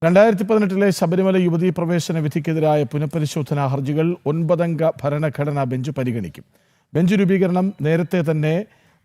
2018 ശബരിമല യുവതീ പ്രവേശന വിധിക്കെതിരായ പുനഃപരിശോധനാ ഹർജികൾ 9-അംഗ ഭരണഘടനാ ബെഞ്ച് പരിഗണിക്കും. ബെഞ്ച് രൂപീകരണം നേരത്തെ തന്നെ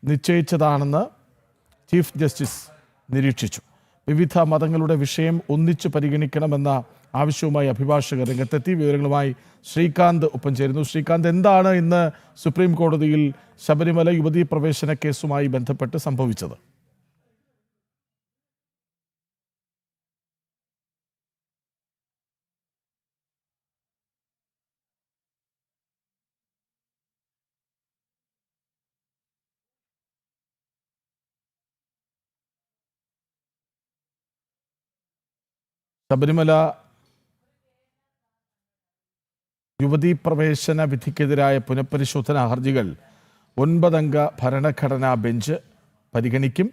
നിശ്ചയിച്ചതാണെന്ന് ചീഫ് ജസ്റ്റിസ് നിരീക്ഷിച്ചു. വിവിധ മതങ്ങളുടെ വിഷയം ഒന്നിച്ചു പരിഗണിക്കണമെന്ന ആവശ്യവുമായി അഭിഭാഷകർ രംഗത്തെത്തി. വിവരങ്ങളുമായി ശ്രീകാന്ത് ഒപ്പം ചേരുന്നു. ശ്രീകാന്ത്, എന്താണ് ഇന്ന് സുപ്രീം കോടതിയിൽ ശബരിമല യുവതീ പ്രവേശന കേസുമായി ബന്ധപ്പെട്ട് സംഭവിച്ചത്? ശബരിമല യുവതീ പ്രവേശന വിധിക്കെതിരായ പുനഃപരിശോധനാ ഹർജികൾ 9-അംഗ ഭരണഘടനാ ബെഞ്ച് പരിഗണിക്കും.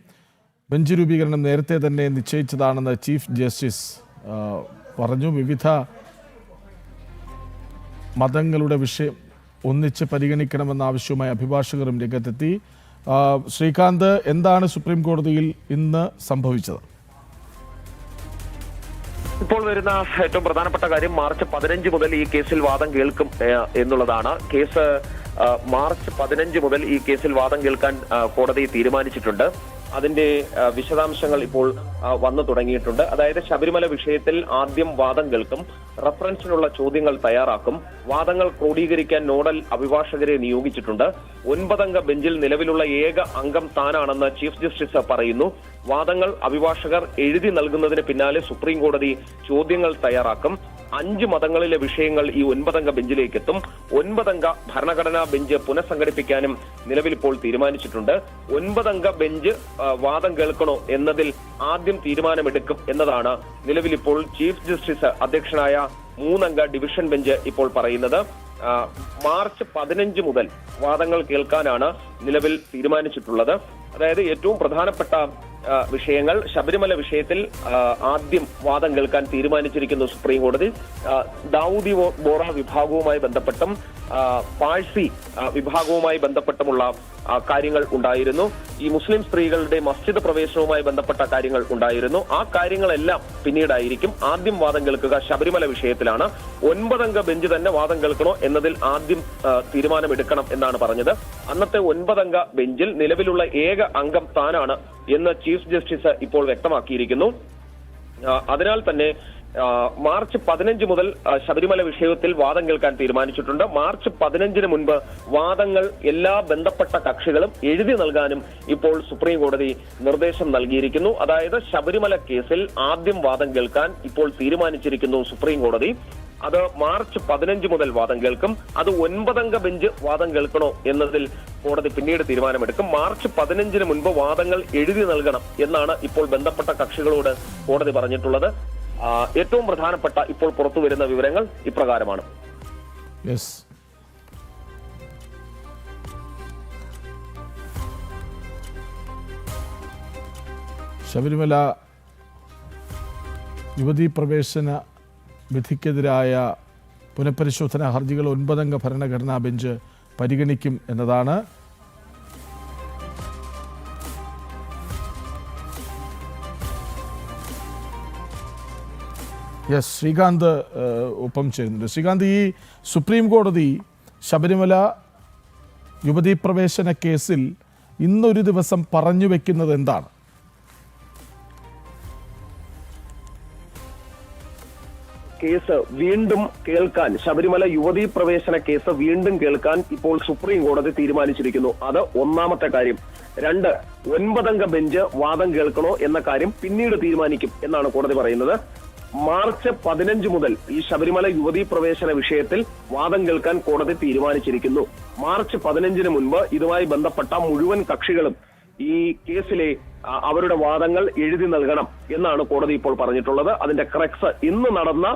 ബെഞ്ച് രൂപീകരണം നേരത്തെ തന്നെ നിശ്ചയിച്ചതാണെന്ന് ചീഫ് ജസ്റ്റിസ് പറഞ്ഞു. വിവിധ മതങ്ങളുടെ വിഷയം ഒന്നിച്ച് പരിഗണിക്കണമെന്ന ആവശ്യവുമായി അഭിഭാഷകരും രംഗത്തെത്തി. ശ്രീകാന്ത്, എന്താണ് സുപ്രീം കോടതിയിൽ ഇന്ന് സംഭവിച്ചത്? ഇപ്പോൾ വരുന്ന ഏറ്റവും പ്രധാനപ്പെട്ട കാര്യം മാർച്ച് 15 മുതൽ ഈ കേസിൽ വാദം കേൾക്കും എന്നുള്ളതാണ്. കേസ് മാർച്ച് 15 മുതൽ ഈ കേസിൽ വാദം കേൾക്കാൻ കോടതി തീരുമാനിച്ചിട്ടുണ്ട്. അതിന്റെ വിശദാംശങ്ങൾ ഇപ്പോൾ വന്നു തുടങ്ങിയിട്ടുണ്ട്. അതായത് ശബരിമല വിഷയത്തിൽ ആദ്യം വാദം കേൾക്കും, റഫറൻസിനുള്ള ചോദ്യങ്ങൾ തയ്യാറാക്കും, വാദങ്ങൾ ക്രോഡീകരിക്കാൻ നോഡൽ അഭിഭാഷകരെ നിയോഗിച്ചിട്ടുണ്ട്. 9-അംഗ ബെഞ്ചിൽ നിലവിലുള്ള ഏക അംഗം താനാണെന്ന് ചീഫ് ജസ്റ്റിസ് പറയുന്നു. വാദങ്ങൾ അഭിഭാഷകർ എഴുതി നൽകുന്നതിന് പിന്നാലെ സുപ്രീം കോടതി ചോദ്യങ്ങൾ തയ്യാറാക്കും. 5 മതങ്ങളിലെ വിഷയങ്ങൾ ഈ 9-അംഗ ബെഞ്ചിലേക്ക് എത്തും. 9-അംഗ ഭരണഘടനാ ബെഞ്ച് പുനഃസംഘടിപ്പിക്കാനും നിലവിൽ ഇപ്പോൾ തീരുമാനിച്ചിട്ടുണ്ട്. 9-അംഗ ബെഞ്ച് വാദം കേൾക്കണോ എന്നതിൽ ആദ്യം തീരുമാനമെടുക്കും എന്നതാണ് നിലവിൽ ഇപ്പോൾ ചീഫ് ജസ്റ്റിസ് അധ്യക്ഷനായ 3-അംഗ ഡിവിഷൻ ബെഞ്ച് ഇപ്പോൾ പറയുന്നത്. മാർച്ച് 15 മുതൽ വാദങ്ങൾ കേൾക്കാനാണ് നിലവിൽ തീരുമാനിച്ചിട്ടുള്ളത്. അതായത് ഏറ്റവും പ്രധാനപ്പെട്ട വിഷയങ്ങൾ ശബരിമല വിഷയത്തിൽ ആദ്യം വാദം കേൾക്കാൻ തീരുമാനിച്ചിരിക്കുന്നു സുപ്രീം കോടതി. ദാവൂദി ബോറ വിഭാഗവുമായി ബന്ധപ്പെട്ടും പാഴ്സി വിഭാഗവുമായി ബന്ധപ്പെട്ടുമുള്ള കാര്യങ്ങൾ ഉണ്ടായിരുന്നു. ഈ മുസ്ലിം സ്ത്രീകളുടെ മസ്ജിദ് പ്രവേശനവുമായി ബന്ധപ്പെട്ട കാര്യങ്ങൾ ഉണ്ടായിരുന്നു. ആ കാര്യങ്ങളെല്ലാം പിന്നീടായിരിക്കും. ആദ്യം വാദം കേൾക്കുക ശബരിമല വിഷയത്തിലാണ്. 9-അംഗ ബെഞ്ച് തന്നെ വാദം കേൾക്കണോ എന്നതിൽ ആദ്യം തീരുമാനമെടുക്കണം എന്നാണ് പറഞ്ഞത്. അന്നത്തെ 9-അംഗ ബെഞ്ചിൽ നിലവിലുള്ള ഏക അംഗം താനാണ് എന്ന് ചീഫ് ജസ്റ്റിസ് ഇപ്പോൾ വ്യക്തമാക്കിയിരിക്കുന്നു. അതിനാൽ തന്നെ മാർച്ച് 15 മുതൽ ശബരിമല വിഷയത്തിൽ വാദം കേൾക്കാൻ തീരുമാനിച്ചിട്ടുണ്ട്. മാർച്ച് 15-ന് മുൻപ് വാദങ്ങൾ എല്ലാ ബന്ധപ്പെട്ട കക്ഷികളും എഴുതി നൽകാനും ഇപ്പോൾ സുപ്രീം കോടതി നിർദ്ദേശം നൽകിയിരിക്കുന്നു. അതായത് ശബരിമല കേസിൽ ആദ്യം വാദം കേൾക്കാൻ ഇപ്പോൾ തീരുമാനിച്ചിരിക്കുന്നു സുപ്രീം കോടതി. അത് മാർച്ച് 15 മുതൽ വാദം കേൾക്കും. അത് 9-അംഗ ബെഞ്ച് വാദം കേൾക്കണോ എന്നതിൽ കോടതി പിന്നീട് തീരുമാനമെടുക്കും. മാർച്ച് 15-ന് മുൻപ് വാദങ്ങൾ എഴുതി നൽകണം എന്നാണ് ഇപ്പോൾ ബന്ധപ്പെട്ട കക്ഷികളോട് കോടതി പറഞ്ഞിട്ടുള്ളത്. ഏറ്റവും പ്രധാനപ്പെട്ട ഇപ്പോൾ പുറത്തു വരുന്ന വിവരങ്ങൾ ഇപ്രകാരമാണ്. ശബരിമല യുവതീ പ്രവേശന വിധിക്കെതിരായ പുനഃപരിശോധനാ ഹർജികൾ 9-അംഗ ഭരണഘടനാ ബെഞ്ച് പരിഗണിക്കും എന്നതാണ്. ശ്രീകാന്ത് ഒപ്പം ചേരുന്നുണ്ട്. ശ്രീകാന്ത്, ഈ സുപ്രീം കോടതി ശബരിമല യുവതീ പ്രവേശന കേസിൽ ഇന്നൊരു ദിവസം പറഞ്ഞു വെക്കുന്നത് എന്താണ്? കേസ് വീണ്ടും കേൾക്കാൻ, ശബരിമല യുവതീ പ്രവേശന കേസ് വീണ്ടും കേൾക്കാൻ ഇപ്പോൾ സുപ്രീം കോടതി തീരുമാനിച്ചിരിക്കുന്നു. അത് ഒന്നാമത്തെ കാര്യം. 2, 9-അംഗ ബെഞ്ച് വാദം കേൾക്കണോ എന്ന കാര്യം പിന്നീട് തീരുമാനിക്കും എന്നാണ് കോടതി പറയുന്നത്. മാർച്ച് 15 മുതൽ ഈ ശബരിമല യുവതീ പ്രവേശന വിഷയത്തിൽ വാദം കേൾക്കാൻ കോടതി തീരുമാനിച്ചിരിക്കുന്നു. മാർച്ച് 15-ന് മുൻപ് ഇതുമായി ബന്ധപ്പെട്ട മുഴുവൻ കക്ഷികളും ഈ കേസിലെ അവരുടെ വാദങ്ങൾ എഴുതി നൽകണം എന്നാണ് കോടതി ഇപ്പോൾ പറഞ്ഞിട്ടുള്ളത്. അതിന്റെ ക്രക്സ് ഇന്ന് നടന്ന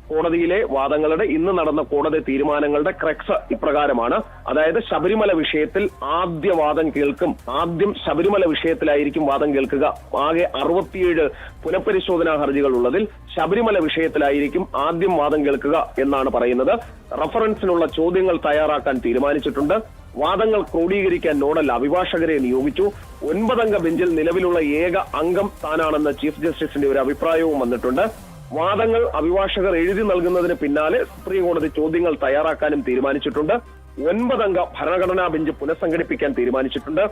കോടതിയിലെ വാദങ്ങളുടെ, ഇന്ന് നടന്ന കോടതി തീരുമാനങ്ങളുടെ ക്രക്സ് ഇപ്രകാരമാണ്. അതായത് ശബരിമല വിഷയത്തിൽ ആദ്യ വാദം കേൾക്കും. ആദ്യം ശബരിമല വിഷയത്തിലായിരിക്കും വാദം കേൾക്കുക. ആകെ 67 പുനഃപരിശോധനാ ഹർജികൾ ഉള്ളതിൽ ശബരിമല വിഷയത്തിലായിരിക്കും ആദ്യം വാദം കേൾക്കുക എന്നാണ് പറയുന്നത്. റഫറൻസിനുള്ള ചോദ്യങ്ങൾ തയ്യാറാക്കാൻ തീരുമാനിച്ചിട്ടുണ്ട്. വാദങ്ങൾ ക്രോഡീകരിക്കാൻ നോഡൽ അഭിഭാഷകരെ നിയോഗിച്ചു. 9-അംഗ ബെഞ്ചിൽ നിലവിലുള്ള ഏക അംഗം താനാണെന്ന് ചീഫ് ജസ്റ്റിസിന്റെ ഒരു അഭിപ്രായവും വന്നിട്ടുണ്ട്. വാദങ്ങൾ അഭിഭാഷകർ എഴുതി നൽകുന്നതിന് പിന്നാലെ സുപ്രീം കോടതി ചോദ്യങ്ങൾ തയ്യാറാക്കാനും തീരുമാനിച്ചിട്ടുണ്ട്. 9 അംഗ ഭരണഘടനാ ബെഞ്ച് പുനഃസംഘടിപ്പിക്കാൻ തീരുമാനിച്ചിട്ടുണ്ട്.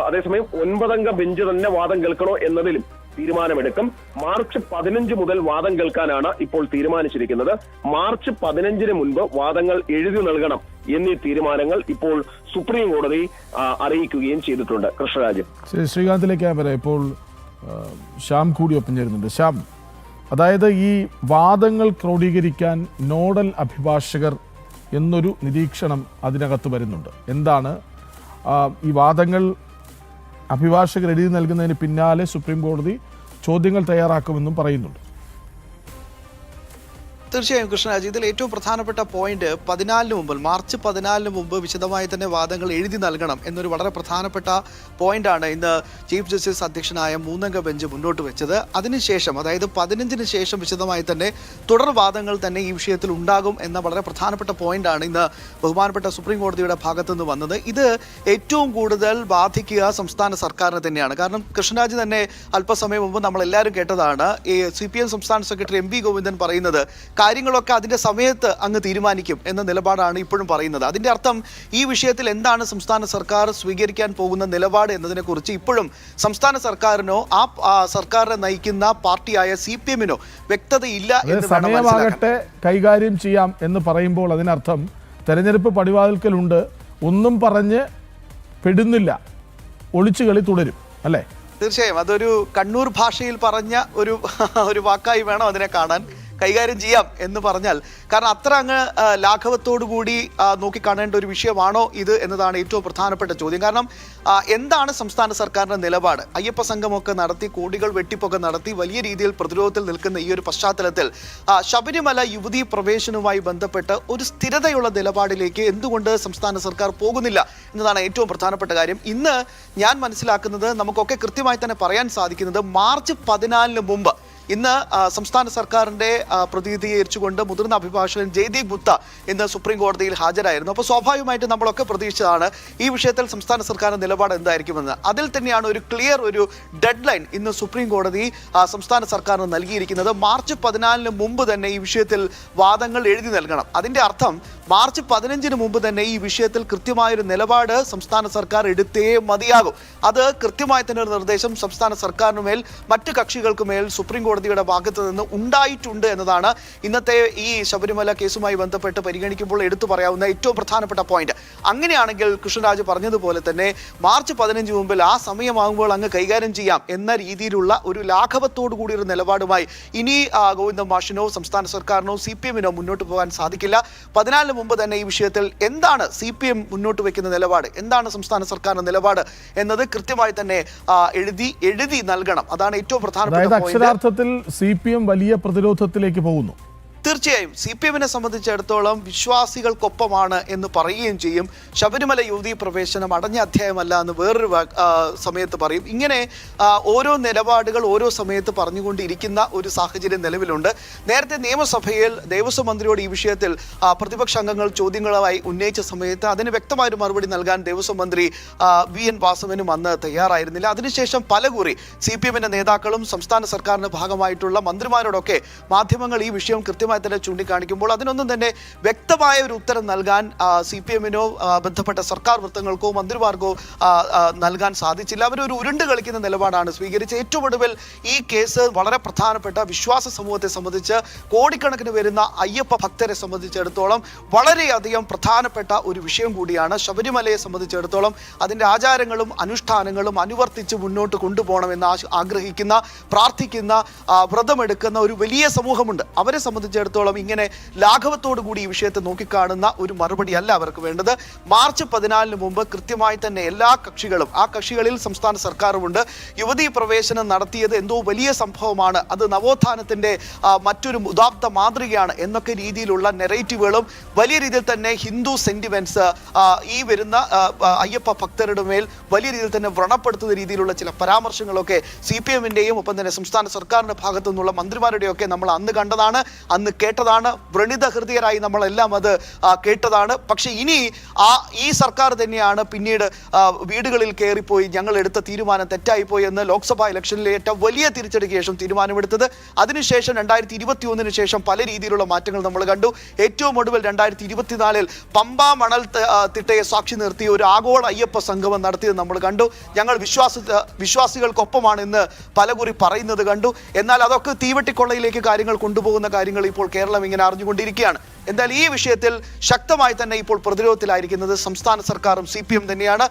അതേസമയം 9 അംഗ ബെഞ്ച് തന്നെ വാദം കേൾക്കണോ എന്നതിലും തീരുമാനമെടുക്കും. മാർച്ച് 15 മുതൽ വാദം കേൾക്കാനാണ് ഇപ്പോൾ തീരുമാനിച്ചിരിക്കുന്നത്. മാർച്ച് 15 മുൻപ് വാദങ്ങൾ എഴുതി നൽകണം എന്നീ തീരുമാനങ്ങൾ ഇപ്പോൾ സുപ്രീം കോടതി അറിയിക്കുകയും ചെയ്തിട്ടുണ്ട്. കൃഷ്ണരാജ്, ശ്രീകാന്തിലേക്ക് വരാം. ഇപ്പോൾ ശ്യാം കൂടി ഒപ്പം ചേരുന്നുണ്ട്. ശ്യാം, അതായത് ഈ വാദങ്ങൾ ക്രോഡീകരിക്കാൻ നോഡൽ അഭിഭാഷകർ എന്നൊരു നിരീക്ഷണം അതിനകത്ത് വരുന്നുണ്ട്. എന്താണ് ഈ വാദങ്ങൾ അഭിഭാഷകർ എഴുതി നൽകുന്നതിന് പിന്നാലെ സുപ്രീം കോടതി ചോദ്യങ്ങൾ തയ്യാറാക്കുമെന്നും പറയുന്നുണ്ട്. തീർച്ചയായും കൃഷ്ണരാജ്, ഇതിൽ ഏറ്റവും പ്രധാനപ്പെട്ട പോയിന്റ് 14 മുമ്പ് മാർച്ച് 14 മുമ്പ് വിശദമായി തന്നെ വാദങ്ങൾ എഴുതി നൽകണം എന്നൊരു വളരെ പ്രധാനപ്പെട്ട പോയിന്റാണ് ഇന്ന് ചീഫ് ജസ്റ്റിസ് അധ്യക്ഷനായ 3 അംഗ ബെഞ്ച് മുന്നോട്ട് വെച്ചത്. അതിനുശേഷം, അതായത് 15-ന് ശേഷം വിശദമായി തന്നെ തുടർ വാദങ്ങൾ തന്നെ ഈ വിഷയത്തിൽ ഉണ്ടാകും എന്ന വളരെ പ്രധാനപ്പെട്ട പോയിന്റാണ് ഇന്ന് ബഹുമാനപ്പെട്ട സുപ്രീം കോടതിയുടെ ഭാഗത്തുനിന്ന് വന്നത്. ഇത് ഏറ്റവും കൂടുതൽ ബാധിക്കുക സംസ്ഥാന സർക്കാരിനെ തന്നെയാണ്. കാരണം കൃഷ്ണരാജ് തന്നെ അല്പസമയം മുമ്പ് നമ്മളെല്ലാവരും കേട്ടതാണ് ഈ CPM സംസ്ഥാന സെക്രട്ടറി MP ഗോവിന്ദൻ പറയുന്നത് കാര്യങ്ങളൊക്കെ അതിന്റെ സമയത്ത് അങ്ങ് തീരുമാനിക്കും എന്ന നിലപാടാണ് ഇപ്പോഴും പറയുന്നത്. അതിന്റെ അർത്ഥം ഈ വിഷയത്തിൽ എന്താണ് സംസ്ഥാന സർക്കാർ സ്വീകരിക്കാൻ പോകുന്ന നിലപാട് എന്നതിനെ കുറിച്ച് ഇപ്പോഴും സംസ്ഥാന സർക്കാരിനോ ആ സർക്കാരിനെ നയിക്കുന്ന പാർട്ടിയായ CPM-നോ വ്യക്തതയില്ല എന്ന് സമയമാകട്ടെ കൈകാര്യം ചെയ്യാം എന്ന് പറയുമ്പോൾ അതിനർത്ഥം തെരഞ്ഞെടുപ്പ് പടിവാതിൽക്കലുണ്ട്, ഒന്നും പറഞ്ഞ് പെടുന്നില്ല, ഒളിച്ചുകളി തുടരും അല്ലേ? തീർച്ചയായും അതൊരു കണ്ണൂർ ഭാഷയിൽ പറഞ്ഞ ഒരു വാക്കായി വേണം അതിനെ കാണാൻ. കൈകാര്യം ചെയ്യാം എന്ന് പറഞ്ഞാൽ, കാരണം അത്ര അങ്ങ് ലാഘവത്തോടു കൂടി നോക്കിക്കാണേണ്ട ഒരു വിഷയമാണോ ഇത് എന്നതാണ് ഏറ്റവും പ്രധാനപ്പെട്ട ചോദ്യം. കാരണം എന്താണ് സംസ്ഥാന സർക്കാരിന്റെ നിലപാട്? അയ്യപ്പ സംഘമൊക്കെ നടത്തി, കോടികൾ വെട്ടിപ്പൊക്കെ നടത്തി വലിയ രീതിയിൽ പ്രതിരോധത്തിൽ നിൽക്കുന്ന ഈ ഒരു പശ്ചാത്തലത്തിൽ ശബരിമല യുവതീ പ്രവേശനവുമായി ബന്ധപ്പെട്ട് ഒരു സ്ഥിരതയുള്ള നിലപാടിലേക്ക് എന്തുകൊണ്ട് സംസ്ഥാന സർക്കാർ പോകുന്നില്ല എന്നതാണ് ഏറ്റവും പ്രധാനപ്പെട്ട കാര്യം. ഇന്ന് ഞാൻ മനസ്സിലാക്കുന്നത്, നമുക്കൊക്കെ കൃത്യമായി തന്നെ പറയാൻ സാധിക്കുന്നത്, മാർച്ച് 14-ന് മുമ്പ് ഇന്ന് സംസ്ഥാന സർക്കാരിന്റെ പ്രതിനിധീകരിച്ചുകൊണ്ട് മുതിർന്ന അഭിഭാഷകൻ ജയ്ദീപ് ഗുപ്ത ഇന്ന് സുപ്രീം കോടതിയിൽ ഹാജരായിരുന്നു. അപ്പോൾ സ്വാഭാവികമായിട്ട് നമ്മളൊക്കെ പ്രതീക്ഷിച്ചതാണ് ഈ വിഷയത്തിൽ സംസ്ഥാന സർക്കാരിന്റെ നിലപാട് എന്തായിരിക്കുമെന്ന്. അതിൽ തന്നെയാണ് ഒരു ക്ലിയർ ഒരു ഡെഡ് ലൈൻ ഇന്ന് സുപ്രീം കോടതി സംസ്ഥാന സർക്കാരിന് നൽകിയിരിക്കുന്നത്. മാർച്ച് 14-ന് മുമ്പ് തന്നെ ഈ വിഷയത്തിൽ വാദങ്ങൾ എഴുതി നൽകണം. അതിന്റെ അർത്ഥം മാർച്ച് 15-ന് മുമ്പ് തന്നെ ഈ വിഷയത്തിൽ കൃത്യമായൊരു നിലപാട് സംസ്ഥാന സർക്കാർ എടുത്തേ മതിയാകും. അത് കൃത്യമായി തന്നെ ഒരു നിർദ്ദേശം സംസ്ഥാന സർക്കാരിനുമേൽ മറ്റ് കക്ഷികൾക്കുമേൽ സുപ്രീം കോടതിയുടെ ഭാഗത്ത് നിന്ന് ഉണ്ടായിട്ടുണ്ട് എന്നതാണ് ഇന്നത്തെ ഈ ശബരിമല കേസുമായി ബന്ധപ്പെട്ട് പരിഗണിക്കുമ്പോൾ എടുത്തു പറയാവുന്ന ഏറ്റവും പ്രധാനപ്പെട്ട പോയിന്റ്. അങ്ങനെയാണെങ്കിൽ കൃഷ്ണരാജ് പറഞ്ഞതുപോലെ തന്നെ മാർച്ച് 15 മുമ്പിൽ ആ സമയമാകുമ്പോൾ അങ്ങ് കൈകാര്യം ചെയ്യാം എന്ന രീതിയിലുള്ള ഒരു ലാഘവത്തോടു കൂടി ഒരു നിലപാടുമായി ഇനി ഗോവിന്ദ മാഷിനോ സംസ്ഥാന സർക്കാരിനോ CPM-നോ മുന്നോട്ട് പോകാൻ സാധിക്കില്ല. 14-ന് മുമ്പ് തന്നെ ഈ വിഷയത്തിൽ എന്താണ് CPM മുന്നോട്ട് വെക്കുന്ന നിലപാട്, എന്താണ് സംസ്ഥാന സർക്കാരിന്റെ നിലപാട് എന്നത് കൃത്യമായി തന്നെ എഴുതി നൽകണം. അതാണ് ഏറ്റവും പ്രധാനപ്പെട്ട പോയിന്റ്. CPM വലിയ പ്രതിരോധത്തിലേക്ക് പോകുന്നു. തീർച്ചയായും CPM-നെ സംബന്ധിച്ചിടത്തോളം വിശ്വാസികൾക്കൊപ്പമാണ് എന്ന് പറയുകയും ചെയ്യും. ശബരിമല യുവതീ പ്രവേശനം അടഞ്ഞ അധ്യായമല്ല എന്ന് വേറൊരു സമയത്ത് പറയും. ഇങ്ങനെ ഓരോ നിലപാടുകൾ ഓരോ സമയത്ത് പറഞ്ഞുകൊണ്ടിരിക്കുന്ന ഒരു സാഹചര്യം നിലവിലുണ്ട്. നേരത്തെ നിയമസഭയിൽ ദേവസ്വം മന്ത്രിയോട് ഈ വിഷയത്തിൽ പ്രതിപക്ഷ അംഗങ്ങൾ ചോദ്യങ്ങളുമായി ഉന്നയിച്ച സമയത്ത് അതിന് വ്യക്തമായൊരു മറുപടി നൽകാൻ ദേവസ്വം മന്ത്രി VN വാസവനും അന്ന് തയ്യാറായിരുന്നില്ല. അതിനുശേഷം പലകുറി CPM-ന്റെ നേതാക്കളും സംസ്ഥാന സർക്കാരിന്റെ ഭാഗമായിട്ടുള്ള മന്ത്രിമാരോടൊക്കെ മാധ്യമങ്ങൾ ഈ വിഷയം കൃത്യമായി തന്നെ ചൂണ്ടിക്കാണിക്കുമ്പോൾ അതിനൊന്നും തന്നെ വ്യക്തമായ ഒരു ഉത്തരം നൽകാൻ CPM-നോ ബന്ധപ്പെട്ട സർക്കാർ വൃത്തങ്ങൾക്കോ മന്ത്രിമാർക്കോ നൽകാൻ സാധിച്ചില്ല. അവരൊരു ഉരുണ്ട് കളിക്കുന്ന നിലപാടാണ് സ്വീകരിച്ചത്. ഏറ്റവും ഒടുവിൽ ഈ കേസ് വളരെ പ്രധാനപ്പെട്ട വിശ്വാസ സമൂഹത്തെ സംബന്ധിച്ച്, കോടിക്കണക്കിന് വരുന്ന അയ്യപ്പ ഭക്തരെ സംബന്ധിച്ചിടത്തോളം വളരെയധികം പ്രധാനപ്പെട്ട ഒരു വിഷയം കൂടിയാണ്. ശബരിമലയെ സംബന്ധിച്ചിടത്തോളം അതിൻ്റെ ആചാരങ്ങളും അനുഷ്ഠാനങ്ങളും അനുവർത്തിച്ച് മുന്നോട്ട് കൊണ്ടുപോകണമെന്ന് ആഗ്രഹിക്കുന്ന, പ്രാർത്ഥിക്കുന്ന, വ്രതമെടുക്കുന്ന ഒരു വലിയ സമൂഹമുണ്ട്. അവരെ സംബന്ധിച്ചിടത്തോളം ഇങ്ങനെ ലാഘവത്തോടു കൂടി ഈ വിഷയത്തെ നോക്കിക്കാണുന്ന ഒരു മറുപടി അല്ല അവർക്ക് വേണ്ടത്. മാർച്ച് 14-ന് മുമ്പ് കൃത്യമായി തന്നെ എല്ലാ കക്ഷികളും, ആ കക്ഷികളിൽ സംസ്ഥാന സർക്കാരുമുണ്ട്, യുവതീ പ്രവേശനം നടത്തിയത് എന്തോ വലിയ സംഭവമാണ്, അത് നവോത്ഥാനത്തിന്റെ മറ്റൊരു ഉദാത്ത മാതൃകയാണ് എന്നൊക്കെ രീതിയിലുള്ള നെറേറ്റീവുകളും വലിയ രീതിയിൽ തന്നെ ഹിന്ദു സെന്റിമെന്റ്സ് ഈ വരുന്ന അയ്യപ്പ ഭക്തരുടെ മേൽ വലിയ രീതിയിൽ തന്നെ വ്രണപ്പെടുത്തുന്ന രീതിയിലുള്ള ചില പരാമർശങ്ങളൊക്കെ CPM-ന്റെയും ഒപ്പം തന്നെ സംസ്ഥാന സർക്കാരിന്റെ ഭാഗത്തു നിന്നുള്ള മന്ത്രിമാരുടെയൊക്കെ നമ്മൾ അന്ന് കണ്ടതാണ്, അന്ന് കേട്ടതാണ്. വ്രണിത ഹൃദയരായി നമ്മളെല്ലാം അത് കേട്ടതാണ്. പക്ഷെ ഇനി ഈ സർക്കാർ തന്നെയാണ് പിന്നീട് വീടുകളിൽ കയറിപ്പോയി ഞങ്ങൾ എടുത്ത തീരുമാനം തെറ്റായിപ്പോയി എന്ന് ലോക്സഭാ ഇലക്ഷനിലെ ഏറ്റവും വലിയ തിരിച്ചടിക്ക് ശേഷം തീരുമാനമെടുത്തത്. അതിനുശേഷം 2021 ശേഷം പല രീതിയിലുള്ള മാറ്റങ്ങൾ നമ്മൾ കണ്ടു. ഏറ്റവും ഒടുവിൽ 2024 പമ്പ മണൽ തിട്ടയെ സാക്ഷി നിർത്തി ഒരു ആഗോള അയ്യപ്പ സംഗമം നടത്തിയത് നമ്മൾ കണ്ടു. ഞങ്ങൾ വിശ്വാസികൾക്കൊപ്പമാണ് എന്ന് പലകുറി പറയുന്നത് കണ്ടു. എന്നാൽ അതൊക്കെ തീവെട്ടിക്കൊള്ളയിലേക്ക് കാര്യങ്ങൾ കൊണ്ടുപോകുന്ന കാര്യങ്ങൾ ഇപ്പോൾ കേരളം ഇങ്ങനെ അറിഞ്ഞുകൊണ്ടിരിക്കുകയാണ്. എന്തായാലും ഈ വിഷയത്തിൽ ശക്തമായി തന്നെ ഇപ്പോൾ പ്രതിരോധത്തിലായിരിക്കുന്നത് സംസ്ഥാന സർക്കാരും CPM തന്നെയാണ്.